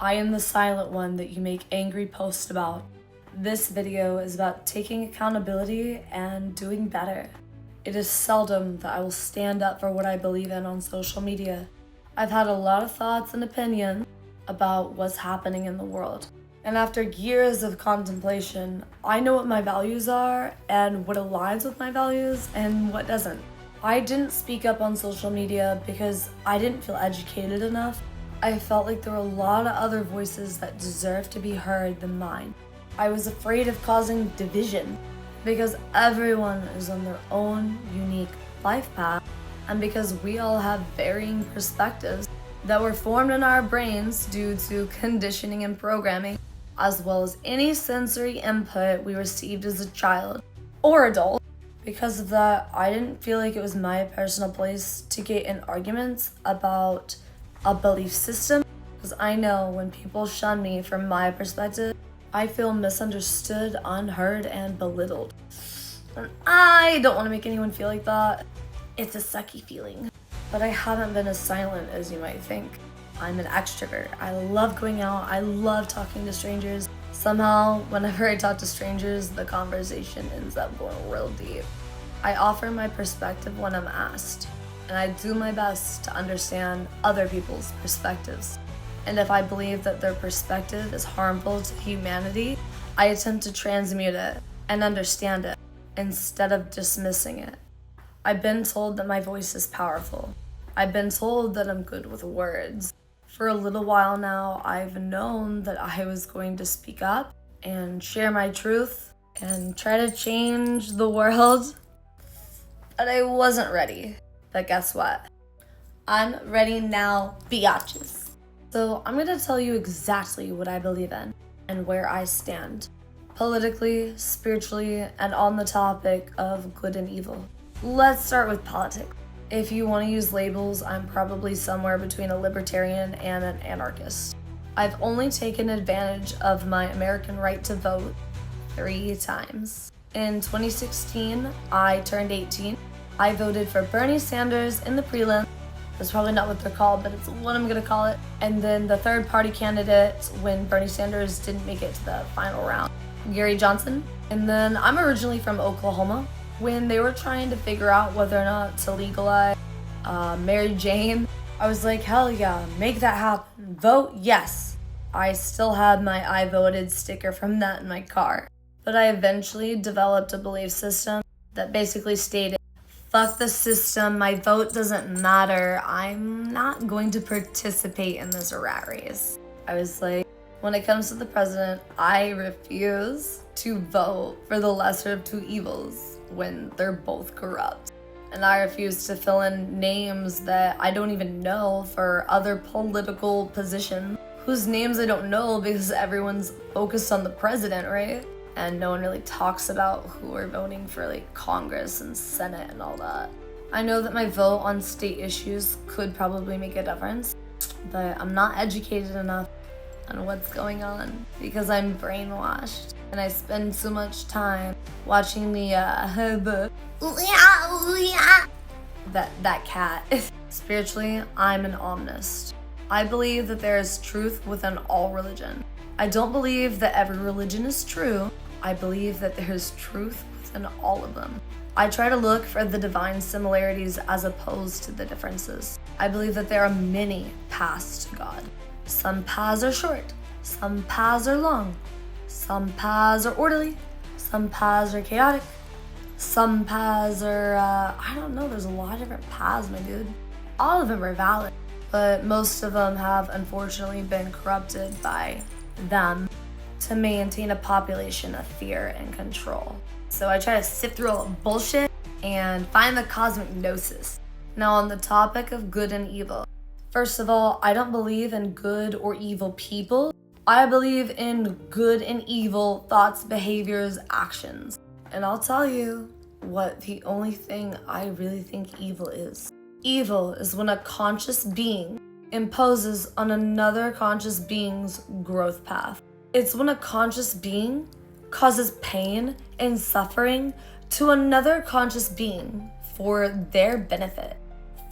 I am the silent one that you make angry posts about. This video is about taking accountability and doing better. It is seldom that I will stand up for what I believe in on social media. I've had a lot of thoughts and opinions about what's happening in the world. And after years of contemplation, I know what my values are and what aligns with my values and what doesn't. I didn't speak up on social media because I didn't feel educated enough. I felt like there were a lot of other voices that deserved to be heard than mine. I was afraid of causing division because everyone is on their own unique life path and because we all have varying perspectives that were formed in our brains due to conditioning and programming, as well as any sensory input we received as a child or adult. Because of that, I didn't feel like it was my personal place to get in arguments about a belief system, because I know when people shun me from my perspective, I feel misunderstood, unheard, and belittled. And I don't want to make anyone feel like that. It's a sucky feeling. But I haven't been as silent as you might think. I'm an extrovert. I love going out. I love talking to strangers. Somehow, whenever I talk to strangers, the conversation ends up going real deep. I offer my perspective when I'm asked, and I do my best to understand other people's perspectives. And if I believe that their perspective is harmful to humanity, I attempt to transmute it and understand it instead of dismissing it. I've been told that my voice is powerful. I've been told that I'm good with words. For a little while now, I've known that I was going to speak up and share my truth and try to change the world, but I wasn't ready. But guess what? I'm ready now, biatches. So I'm gonna tell you exactly what I believe in and where I stand, politically, spiritually, and on the topic of good and evil. Let's start with politics. If you want to use labels, I'm probably somewhere between a libertarian and an anarchist. I've only taken advantage of my American right to vote 3 times. In 2016, I turned 18. I voted for Bernie Sanders in the prelim. That's probably not what they're called, but it's what I'm gonna call it. And then the third party candidate when Bernie Sanders didn't make it to the final round, Gary Johnson. And then I'm originally from Oklahoma. When they were trying to figure out whether or not to legalize Mary Jane, I was like, hell yeah, make that happen. Vote yes. I still had my I voted sticker from that in my car. But I eventually developed a belief system that basically stated, fuck the system, my vote doesn't matter, I'm not going to participate in this rat race. I was like, when it comes to the president, I refuse to vote for the lesser of two evils when they're both corrupt. And I refuse to fill in names that I don't even know for other political positions, whose names I don't know because everyone's focused on the president, right? And no one really talks about who we're voting for, like Congress and Senate and all that. I know that my vote on state issues could probably make a difference, but I'm not educated enough on what's going on because I'm brainwashed and I spend so much time watching that cat. Spiritually, I'm an omnist. I believe that there is truth within all religion. I don't believe that every religion is true. I believe that there is truth within all of them. I try to look for the divine similarities as opposed to the differences. I believe that there are many paths to God. Some paths are short, some paths are long, some paths are orderly, some paths are chaotic, some paths are, I don't know, there's a lot of different paths, my dude. All of them are valid, but most of them have unfortunately been corrupted by them to maintain a population of fear and control. So I try to sift through all the bullshit and find the cosmic gnosis. Now on the topic of good and evil. First of all, I don't believe in good or evil people. I believe in good and evil thoughts, behaviors, actions. And I'll tell you what the only thing I really think evil is. Evil is when a conscious being imposes on another conscious being's growth path. It's when a conscious being causes pain and suffering to another conscious being for their benefit.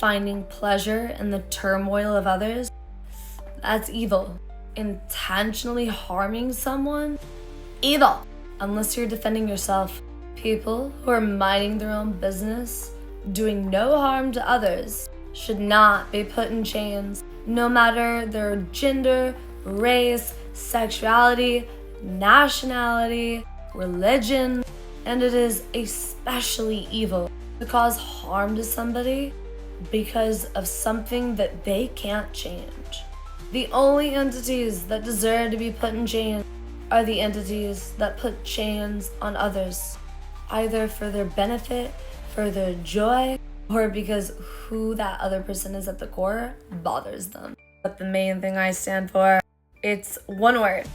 Finding pleasure in the turmoil of others, that's evil. intentionally harming someone, evil. Unless you're defending yourself. People who are minding their own business, doing no harm to others, should not be put in chains, no matter their gender, race, sexuality, nationality, religion. And it is especially evil to cause harm to somebody because of something that they can't change. The only entities that deserve to be put in chains are the entities that put chains on others, either for their benefit, for their joy, or because who that other person is at the core bothers them. But the main thing I stand for, it's one word,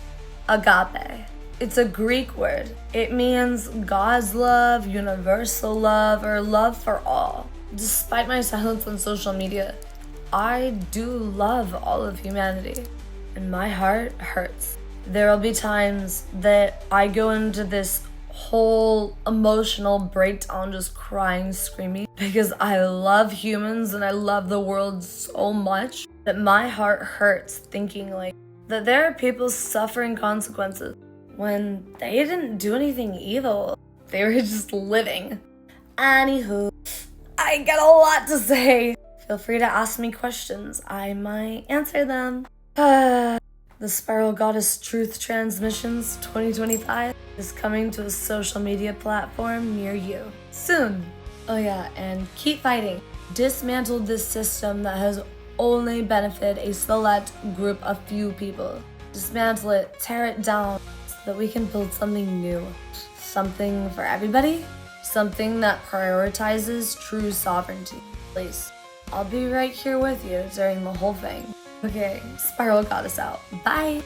agape. It's a Greek word. It means God's love, universal love, or love for all. Despite my silence on social media, I do love all of humanity, and my heart hurts. There will be times that I go into this whole emotional breakdown, just crying, screaming, because I love humans and I love the world so much that my heart hurts thinking like that there are people suffering consequences when they didn't do anything evil. They were just living. Anywho, I got a lot to say. Feel free to ask me questions. I might answer them. The Spiral Goddess Truth Transmissions 2025 is coming to a social media platform near you soon. Oh yeah, and keep fighting. Dismantle this system that has only benefited a select group of few people. Dismantle it, tear it down, so that we can build something new. Something for everybody. Something that prioritizes true sovereignty. Please, I'll be right here with you during the whole thing. Okay, Spiral Goddess out. Bye!